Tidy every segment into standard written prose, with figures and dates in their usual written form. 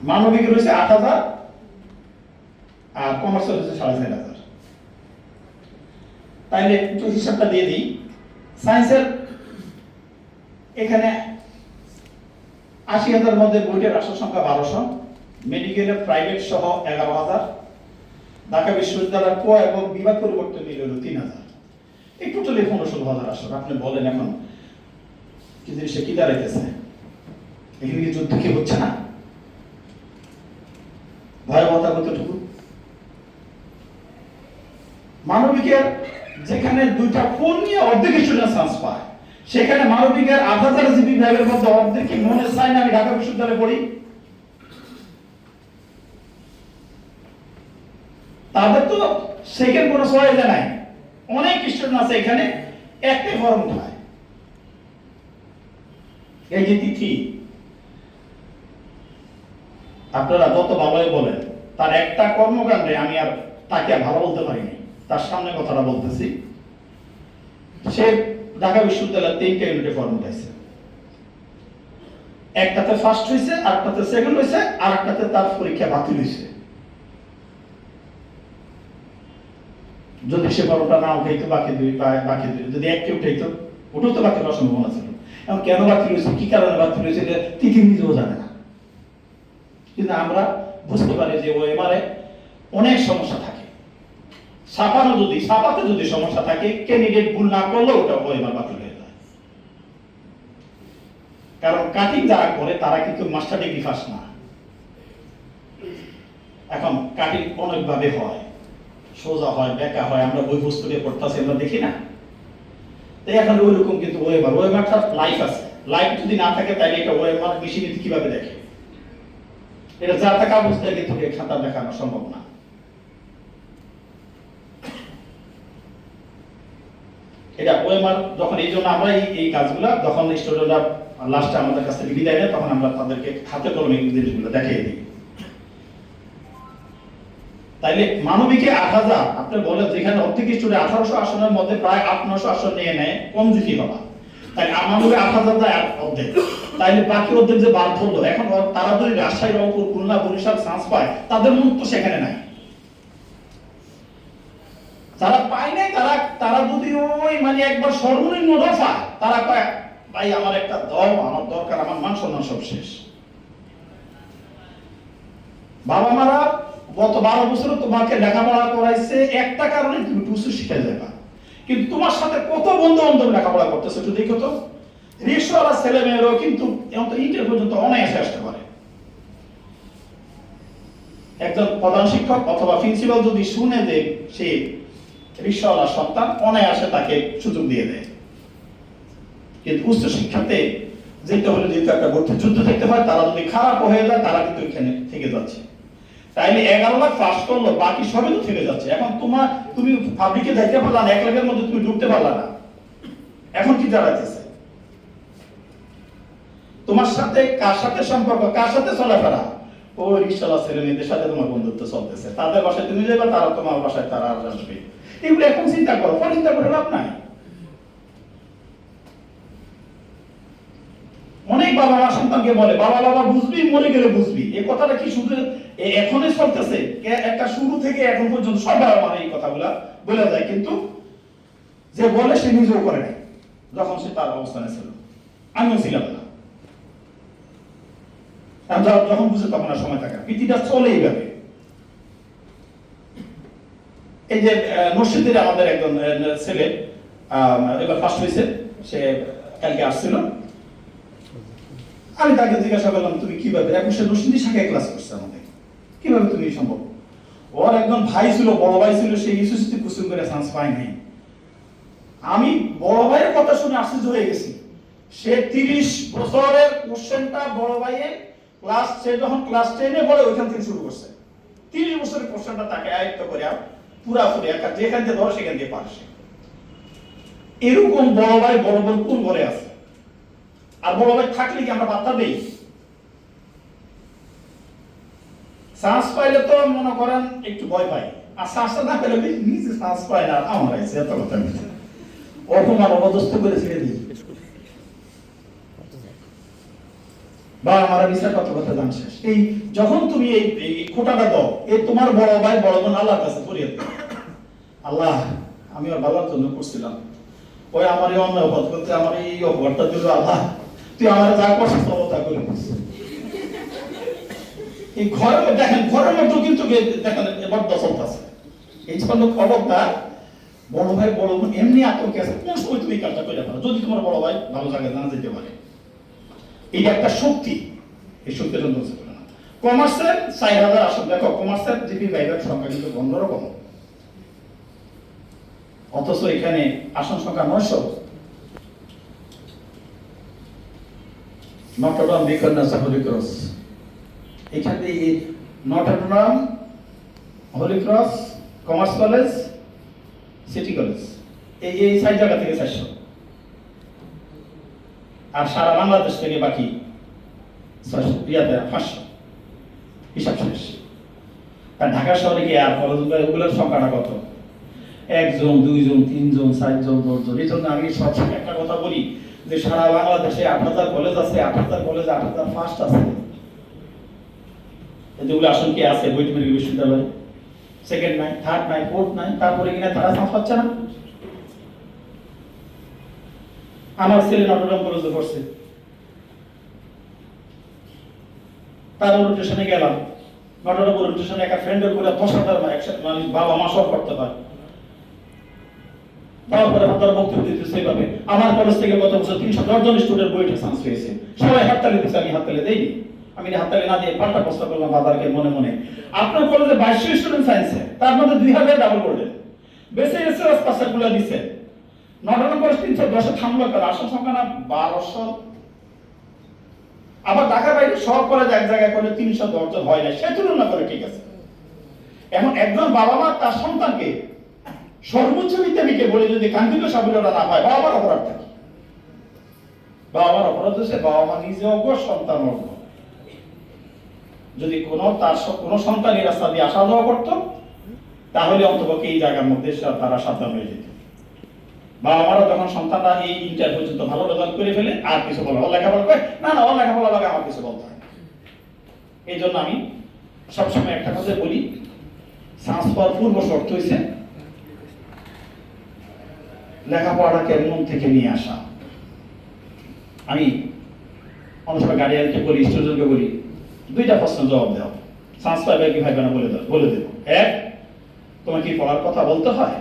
মানবিকের হয়েছে 8,000 আর কমার্সের হয়েছে 4,500। তাইলে একটু হিসাবটা দিয়ে দিই। সায়েন্সের এখানে 80,000 মধ্যে বইটের আসল সংখ্যা 1200, মেডিকেলের প্রাইভেট সহ 11,000, ঢাকা বিশ্ববিদ্যালয়ের কো এবং বিভাগ পরিবর্তন মিলে হলো 3,000। এই টোটালি 15-16,000 আসল। আপনি বলেন এখন কি জিনিসটা কি দাঁড়াইতেছে? এখানে কি যুদ্ধ কি হচ্ছে না? ভয়াবহতা কতটুকু? মানবিকের যেখানে 2টা ফোন নিয়ে অর্ধেক স্টুডেন্ট চান্স পায়, সেখানে মানবিকের 8,000 জিবি বিভাগের মধ্যে অর্ধেক কি মনে চায় না আমি ঢাকা বিশ্ববিদ্যালয়ে পড়ি? তাদের তো সেকেন্ড কোনো চয়েস নাই। অনেক স্টুডেন্ট আছে এখানে একটাই ফর্ম উঠায়। এই যে তিথি, আপনারা যত ভালোই বলেন, তার একটা কর্মকাণ্ডে আমি আর তাকে আর ভালো বলতে পারিনি। তার সামনে কথাটা বলতেছি, সে ঢাকা বিশ্ববিদ্যালয়ের 3টা ইউনিটে ফর্ম উঠাইছে। একটাতে ফার্স্ট হয়েছে, আরেকটাতে সেকেন্ড হয়েছে, আরেকটাতে তার পরীক্ষা বাতিল হয়েছে। যদি সে ফর্মটা না উঠাইতো, বাকি দুই যদি একটি উঠাইতো, ওটাও তো বাতিল হওয়ার সম্ভাবনা ছিল। এখন কেন বাতিল হয়েছে, কি কারণে বাতিল হয়েছে, তিথি নিজেও জানে না। কিন্তু আমরা বুঝতে পারি যে ওএমআরে অনেক সমস্যা থাকে। ছাপাতে যদি সমস্যা থাকে, ক্যান্ডিডেট ভুল না করলে ওটা ওএমআর বাতিল হয়ে যায়। কারণ কাটিং যারা করে তারা কিন্তু মাস্টার ডিগ্রি পাস না। এখন কাটিং অনেকভাবে হয়, সোজা হয়, বেঁকা হয়, আমরা বই পুস্তকে পড়তেছি, আমরা দেখি না। তাই এখন ওইরকম কিন্তু ওএমআরটা লাইফ আছে। লাইফ যদি না থাকে তাহলে এটা ওএমআর মেশিনে কিভাবে দেখে? এটা যা থাকা অবস্থায় কিন্তু খাতা দেখানো সম্ভব না। এটা ওএমআর যখন, এই জন্য আমরা এই কাজগুলা যখন স্টুডেন্টরা লাস্টে আমাদের কাছ থেকে বিদায় নেয়, তখন আমরা তাদেরকে হাতে কলমে এই জিনিসগুলো দেখিয়ে দিই। তাইলে মানবিকে 8,000, আপনি বলেন যেখানে অর্ধেক স্টুডেন্ট 1800 আসনের মধ্যে প্রায় 800-900 আসন নিয়ে নেয়, কম জিপি হবা। তাই মানবিকে 8,000 যায় অর্ধেক। তাইলে বাকি অর্ধেক যে বাদ হলো, এখন তারা যদি রাজশাহী, রংপুর, খুলনা, বরিশাল চান্স পায়, তাদের মুখ তো সেখানে নাই। যারা পায় নাই তারা যদি ওই মানে একবার সর্বনিম্ন দফা, তারা কয় ভাই আমার একটা দল, আমার দরকার, আমার মান সম্মান সব শেষ। বাবা মারা গত 12 বছর তোমাকে লেখাপড়া করাইছে একটা কারণে, তুমি উচ্চ শিক্ষায় যাবা। কিন্তু তোমার সাথে কত বন্ধু বান্ধব লেখাপড়া করতেছে একটু দেখো তো। রিক্সাওয়ালা ছেলে মেয়েরাও কিন্তু ইন্টার পর্যন্ত অনায়াসে আসতে পারে। একজন প্রধান শিক্ষক অথবা প্রিন্সিপাল যদি শুনে যে সে রিক্সাওয়ালা সন্তান, অনায়াসে তাকে সুযোগ দিয়ে দেয়। কিন্তু উচ্চ শিক্ষাতে যেতে হলে যেহেতু একটা ভর্তি যুদ্ধ দেখতে হয়, তারা যদি খারাপ হয়ে যায় তারা কিন্তু এখানে থেকে যাচ্ছে। তাইলে 11 লাখ পাস করলো, বাকি সবই তো থেকে যাচ্ছে। এখন তুমি পাবলিকে যাইতে পারলা না, 1 লাখের মধ্যে তুমি ঢুকতে পারলা না। এখন কি দাঁড়াইতেছে? তোমার সাথে কার সাথে সম্পর্ক, কার সাথে চলাফেরা? ওই রিক্সাওয়ালা ছেলে মেয়েদের সাথে তোমার বন্ধুত্ব চলতেছে। তাদের বাসায় তুমি যাবে, তারা তোমার বাসায় তারা আসবে। এগুলো এখন চিন্তা করো, পরে চিন্তা করে লাভ নাই। অনেক বাবা মা সন্তানকে বলে, বাবা বুঝবি, মরে গেলে বুঝবি। এই কথাটা কি শুধু এখনই চলতেছে? একটা শুরু থেকে এখন পর্যন্ত সব বাবা মা এই কথাগুলা বলে যায়, কিন্তু যে বলে সে নিজেও করে নাই যখন সে তার অবস্থানে ছিল। আমিও ছিলাম না। যখন বুঝে তখন আর সময় থাকে না। পৃথিবীটা চলে এইভাবে। এই যে মসজিদের আমাদের একজন ছেলে এবার ফার্স্ট হয়েছে, সে কালকে আসছিল। আমি তাকে জিজ্ঞাসা করলাম তুমি কিভাবে, এখন সে নরসিংদী শাখায় ক্লাস করছে আমাদের, কিভাবে তুমি সম্ভব? ওর একজন ভাই ছিল, বড় ভাই ছিল, সে ইউনিভার্সিটি কোচিং করে চান্স পায় নাই। আমি বড় ভাইয়ের কথা শুনে আশ্চর্য হয়ে গেছি। সে 30 বছরের কোশ্চেনটা বড় ভাইয়ের সে যখন ক্লাস 10-এ পড়ে ওইখান থেকে শুরু করছে। 30 বছরের কোশ্চেনটা তাকে আয়ত্ত করে পুরাপুরি যেখান থেকে ধরো সেখান দিয়ে পারছে। এরকম বড় ভাই কোন ঘরে আছে? আর বড় ভাই থাকলে কি আমরা বার্তা দেই? শ্বাস পাইলে তো মনে করেন একটু ভয় পাই, আর শ্বাসটা না পেলে নিজে শ্বাস পায় না, আমার এত কথা অপমান অবদস্ত করে ছেড়ে দিই। বা আমার বিচার কত কথা জান শেষ। এই যখন তুমি এই খোটাটা দাও, এই তোমার বড় ভাই বড় বোন আল্লাহর কাছে ফরিয়াদ দাও, আল্লাহ আমি ওর ভালোর জন্য করছিলাম, ওই আমার এই অন্যায় অপরাধ করতে আমার এই অপরাধটা দিল, আল্লাহ তুই আমার যা করছিস তা করে দিস। এই ঘরের দেখেন, ঘরের মধ্যেও কিন্তু দেখেন এবার দশক আছে। এই জন্য খবরদার, বড় ভাই বড় বোন এমনি আতঙ্কে আছে, কোন সময় তুমি কাজটা করে পারো, যদি তোমার বড় ভাই ভালো জায়গায় জানা যেতে পারে। এই একটা শক্তি, এই শক্তির জন্য করে না। কমার্সের 4000 আসন, দেখো কমার্সের জিপি ভাইবার সংখ্যা কিন্তু 15 রকম, অথচ এখানে আসন সংখ্যা 900। নটরডাম বিকর্নাস হোলি ক্রস, এখানে Notre Dame Holy Cross Commerce College City College, এই 6 জায়গা থেকে 400, আর সারা বাংলাদেশ থেকে বাকি 500, হিসাব শেষ। আর ঢাকা শহরে কি আর ওগুলোর সংখ্যাটা কত? 1 জন 2 জন 3 জন 4 জন 10 জন। এই জন্য আমি সবসময় একটা কথা বলি যে সারা বাংলাদেশে 8000 কলেজ আছে, 8000 কলেজে 8000 ফার্স্ট আছে। যেগুলো আসন কি আছে বৈদ্যুতিক বিশ্ববিদ্যালয়, সেকেন্ড নাই, থার্ড নাই, ফোর্থ নাই, তারপরে কিনা তারা চান্স পাচ্ছে না। আমার ছেলে নটরডাম কলেজে পড়ছে, তার ওরিয়েন্টেশনে গেলাম, নটরডাম ওরিয়েন্টেশনে একটা ফ্রেন্ডের করে 10,000 মানে বাবা মা সব করতে পারে। তারপরে তারা বক্তব্য দিতেছে এইভাবে, আমার কলেজ থেকে গত বছর 310 জন স্টুডেন্ট বইটা চান্স পেয়েছে, সবাই হাততালি দিচ্ছে, আমি হাততালি দেইনি। আমি হাততালি না দিয়ে পাল্টা প্রশ্ন করলাম বাবাকে মনে মনে, আপনার কলেজে 2200 স্টুডেন্ট সায়েন্সে, তার মধ্যে 2000 ডাবল করলেন, বেঁচে এসে পাঁচগুলো দিচ্ছে, নটরডাম কলেজ 310 থামলো কেন? আসন সংখ্যা না 1200। আবার ঢাকার বাইরে সব কলেজ এক জায়গায় করে 310 জন হয় না, সে তুলনা করে ঠিক আছে। এখন একজন বাবা মা তার সন্তানকে সর্বোচ্চ বিদ্যাপীঠে বলে যদি কাঙ্ক্ষিত সাফল্যটা না পায়, বাবা মার অপরাধ থাকে। বাবা মার অপরাধ হচ্ছে বাবা মা নিজে অজ্ঞ, সন্তান অজ্ঞ। যদি কোনো সন্তান এই রাস্তা দিয়ে আসা যাওয়া করতো, তাহলে অন্তপক্ষে এই জায়গার মধ্যে তারা সাবধান হয়ে যেত। বাবা মারা যখন সন্তানরা এই ইন্টার পর্যন্ত ভালো রেজাল্ট করে ফেলে, আর কিছু বলে লেখাপড়া করে না, না লেখাপড়া লাগে আমার কিছু বলতে হয়। এই জন্য আমি সবসময় একটা কথা বলি, সায়েন্স পাওয়ার পূর্ব শর্ত হয়েছে লেখাপড়াটাকে মন থেকে নিয়ে আসা। আমি অনেক সময় গার্ডিয়ানকে বলি, স্টুডেন্টকে বলি, 2টা প্রশ্ন জবাব দাও, সায়েন্স পাইবে কি ভাইবে না বলে দেবো। এক, তোমার কি পড়ার কথা বলতে হয়?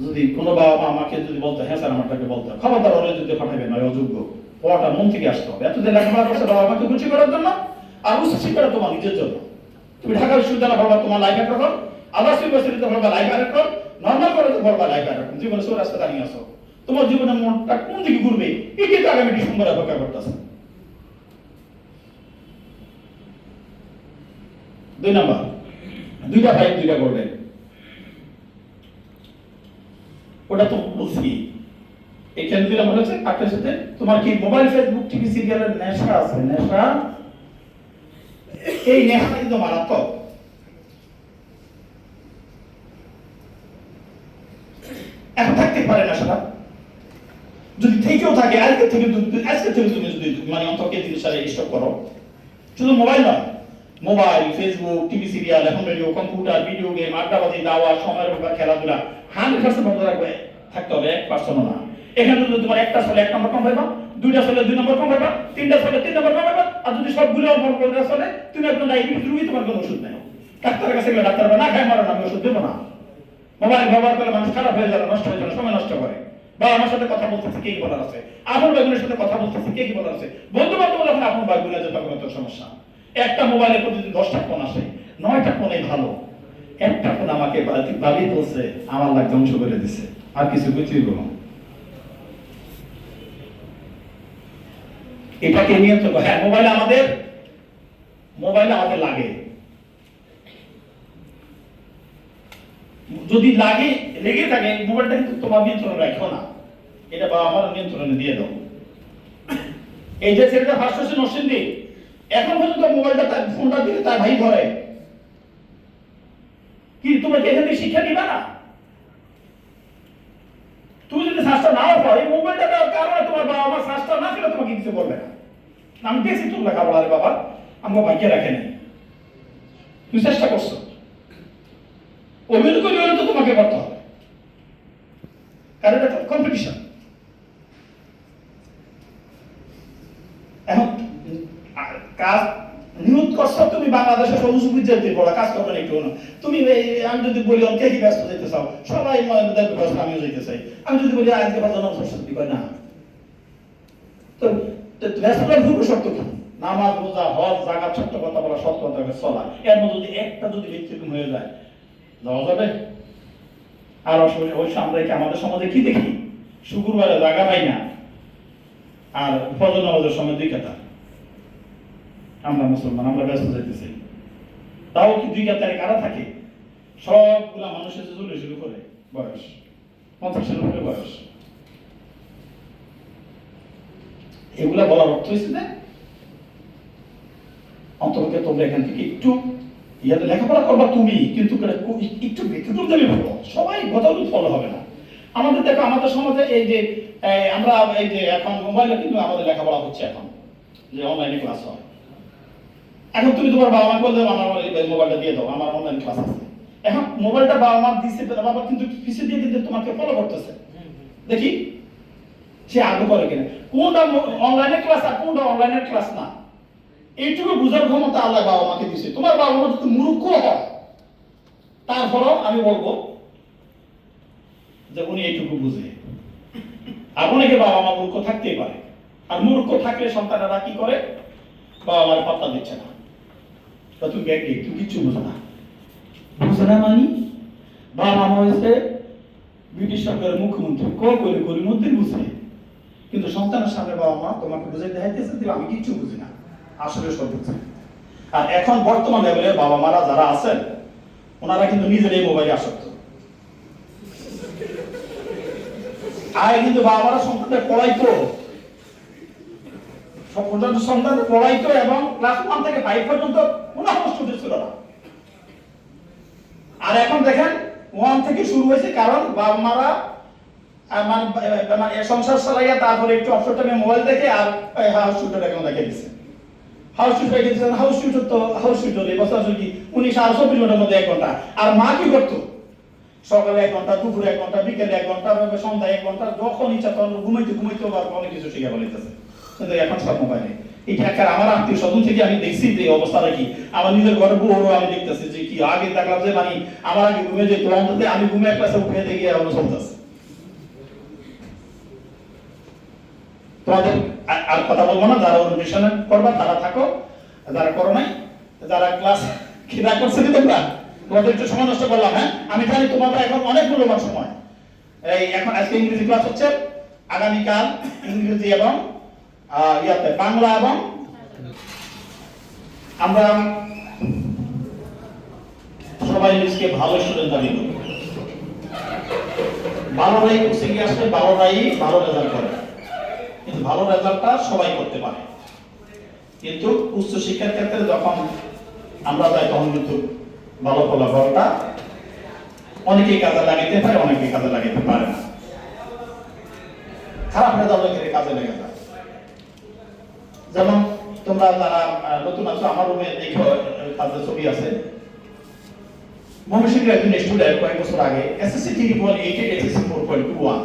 যদি কোনো বাবা মা আমাকে যদি বলতে হ্যাঁ স্যার আমারটাকে বলতে হয়, খবরদার ওরা যদি পাঠাবে নয়, অযোগ্য। পড়াটা মন থেকে আসতে হবে। এতদিন লেখাপড়া করছে বাবা মাকে খুশি করার জন্য, আর উচ্চ শিক্ষাটা তোমার নিজের জন্য। তুমি ঢাকা বিশ্ববিদ্যালয় পড়বা তোমার লাইফ একটা কর, আদার্স ইউনিভার্সিটিতে পড়বা লাইফ একটা কর, নর্মাল কলেজে পড়বা লাইফ একটা কর, জীবনে সব রাস্তা দাঁড়িয়ে আসো। তোমার জীবনের মনটা কোন দিকে ঘুরবে, এটাই তো আগামী ডিসেম্বরে অপেক্ষা করতেছে। 2 নাম্বার, 2টা ভাই 2টা করবেন, ওটা তো বলছি। এখানে দিলাম হচ্ছে আপনার সাথে তোমার কি মোবাইল, ফেসবুক, টিভি সিরিয়ালের নেশা আছে? নেশা, এই নেশা কিন্তু মারাত্মক। এখন থাকতে পারে নেশাটা, যদি থেকেও থাকে আজকে থেকে তুমি যদি মানে অন্তকে জিনিসটা স্টপ করো। শুধু মোবাইল নয়, মোবাইল, ফেসবুক, টিভি সিরিয়াল, এখন রেডিও, কম্পিউটার, ভিডিও গেম, আড্ডাবাজি, দাওয়া, সময়ের ব্যাপার, খেলাধুলা 100% বন্ধ রাখবে, থাকতে হবে 1% না। এখানে যদি তোমার একটা চলে 1 নম্বর কম পাইবা, 2টা চলে 2 নম্বর কম পাইবা, 3টা চলে 3 নম্বর কম পাইবা, আর যদি সবগুলো বড় করে চলে তুমি একজন ডায়াবেটিস রোগী, তোমার কোনো ওষুধ নেই। ডাক্তারের কাছে গেলে ডাক্তার না খায় মারো না, আমি ওষুধ দেবো না। মোবাইল ব্যবহার করে মানুষ খারাপ হয়ে যাবে, নষ্ট হয়ে যাবে, সময় নষ্ট করে। বা আমার সাথে কথা বলতেছে, কে কি বলার আছে? আপন ভাইবোনের সাথে কথা বলতেছে, কে কি বলার আছে? বন্ধু বান্ধব যখন আপন ভাইবোনের যেটা কোনো তো সমস্যা। একটা মোবাইলে প্রতিদিন 10টা ফোন আসে, 9টা ফোনে ভালো, একটা ফোন আমাকে বালি বলছে, আমার লাগ ধ্বংস করে দিছে, আর কিছু কিছুই বলো। এটাকে নিয়ন্ত্রণ করো। হ্যাঁ, মোবাইলে আমাদের লাগে, যদি লেগে থাকে মোবাইলটা কিন্তু তোমার নিয়ন্ত্রণে রাখো না, এটা বাবা আমার নিয়ন্ত্রণে দিয়ে দাও। এই যে ছেলেটা ফার্স্ট হচ্ছে নরসিংদী, এখন পর্যন্ত মোবাইলটা তার ফোনটা দিলে তার ভাই ধরে, কি তোমরা কি এখান থেকে শিক্ষা নিবা না? তুমি যদি শাস্ত্র নাও পাও, এই মোবাইলটা দেওয়ার কারণে তোমার বাবা আমার শাস্ত্র না ছিল তোমাকে কিছু বলবে না। আমি বেশি তোর লেখাপড়া রে বাবা, আমার ভাগ্যে রাখে নাই। তুমি চেষ্টা করছো, অভিনয় করে হলে তো তোমাকে করতে হবে, কারণ এটা কম্পিটিশন। এখন কাজ নিয়োগ করছো তুমি বাংলাদেশের সবুজ বিদ্যার্থী পড়া কাজ করবে না একটু না। তুমি আমি যদি বলি কে কি ব্যস্ত যেতে চাও, সবাই ব্যস্ত, আমিও যেতে চাই। আমি যদি বলি আজকে বাজানো সরস্বতী কয় না, তো ব্যস্ততার ভুল শর্ত কি? নামাজ রোজা হজ জাকাত ছোট্ট কথা বলা, সত্য কথা চলা, এর মধ্যে যদি একটা যদি ব্যক্তিরকম হয়ে যায়, যাওয়া যাবে? আর ওই আমরা কি আমাদের সমাজে কি দেখি? শুক্রবারে জায়গা পাই না, আর ফজর নামাজের সময় 2 কাতার। আমরা মুসলমান, আমরা ব্যস্ত যাইতেছি, তাও কি 2 কাতারে কারা থাকে? সবগুলা মানুষের চলে শুরু করে বয়স 50-এর উপরে বয়স। এগুলা বলার অর্থ হয়েছে যে অন্তত তোমরা এখান থেকে একটু ইয়াতে লেখাপড়া করবা তুমি, কিন্তু একটু ব্যতিক্রম দেবে ভালো। সবাই গতাগত ফলো হবে না। আমাদের দেখো, আমাদের সমাজে এই যে আমরা এই যে এখন মোবাইলে কিন্তু আমাদের লেখাপড়া হচ্ছে, এখন যে অনলাইনে ক্লাস হয়। এখন তুমি তোমার বাবা মা বললে আমার মোবাইলটা দিয়ে দাও, আমার অনলাইন ক্লাস আছে। এখন মোবাইলটা বাবা মা দিচ্ছে, বাবা কিন্তু পিছিয়ে দিয়ে কিন্তু তোমাকে ফলো করতেছে। দেখি সে আগে করে কিনা, কোনটা অনলাইনে ক্লাস আর কোনটা অনলাইনের ক্লাস না, এইটুকু বুঝার ক্ষমতা আল্লাহ বাবা মাকে দিছে। তোমার বাবা মা যদি মূর্খ হয়, তারপরও আমি বলবো যে উনি এইটুকু বুঝে। আর অনেকে বাবা মা মূর্খ থাকতেই পারে, আর মূর্খ থাকলে সন্তানেরা কি করে, বাবা মার পাত্তা দিচ্ছে না। তুমি তুমি কিচ্ছু বুঝো না, বুঝো না মানে বাবা মা হয়েছে ব্রিটিশ সরকারের মুখ্যমন্ত্রী, গরিব মধ্যে বুঝে, কিন্তু সন্তানের সামনে বাবা মা তোমাকে বুঝে দেখাইতেছে যে আমি কিচ্ছু বুঝি না, আসলে সব বুঝি। আর এখন বর্তমান লেভেলে বাবা মারা যারা আছেন, ওনারা কিন্তু নিজেরাই মোবাইলে আসক্ত। আগে কিন্তু বাবা মারা সন্তানদের পড়াইতো, সন্তান পড়াইতো, এবং ক্লাস 1 থেকে 5 পর্যন্ত কোনো সমস্যা ছিল না। আর এখন দেখেন 1 থেকে শুরু হয়েছে, কারণ বাবা মারা মানে সংসার চালাইয়া তারপরে একটু অবসর টাইমে মোবাইল দেখে আর হাউস টিউটর এখন দেখে দিচ্ছে। হাউস টিউটর গেছে, হাউস টিউটর তো হাউস টিউটর এই বছর কি 19 আর 24 ঘন্টার মধ্যে 1 ঘন্টা। আর মা কি করতো, সকালে 1 ঘন্টা, দুপুরে 1 ঘন্টা, বিকেলে 1 ঘন্টা, সন্ধ্যায় 1 ঘন্টা, যখন ইচ্ছা তখন ঘুমাইতে অনেক কিছু শিখে বলিতেছে। কিন্তু এখন সব মোবাইলে। এটা আমার আত্মীয় স্বজন থেকে আমি দেখছি যে অবস্থাটা কি। আমার নিজের ঘরে বউরও আমি দেখতেছি যে কি, আগে দেখলাম যে মানে আমার আগে ঘুমে যেত, অন্তত আমি ঘুমে ক্লাসে উঠে দেখি এখনো চলতেছে। তোমাদের আর কথা বলবো না, যারা অনুশীলন করবা তারা থাকো, যারা করো নাই, যারা ক্লাস খিদা করছে তোমরা, তোমাদের একটু সময় নষ্ট করলাম। হ্যাঁ, আমি জানি তোমাদের এখন অনেক মূল্যবান সময়। এই এখন আজকে ইংরেজি ক্লাস হচ্ছে, আগামীকাল ইংরেজি এবং ইয়াতে বাংলা, এবং আমরা সবাই নিজকে ভালো স্টুডেন্ট দাবি করি। 12রাই কোচিং এ আসলে 12রাই ভালো রেজাল্ট করে, কিন্তু ভালো রেজাল্টটা সবাই করতে পারে। কিন্তু উচ্চ শিক্ষার ক্ষেত্রে যখন আমরা যাই, তখন কিন্তু ভালো ফলাফলটা অনেকেই কাজে লাগাইতে পারে, অনেকেই কাজে লাগাইতে পারে না। খারাপ রেজাল্ট কাজে লেগে যায়। যেমন তোমরা যারা নতুন আছো, আমার রুমে দেখো তাদের ছবি আছে। ময়মনসিংহের একজন স্টুডেন্ট কয়েক বছর আগে SSC 3.8 SSC 4.21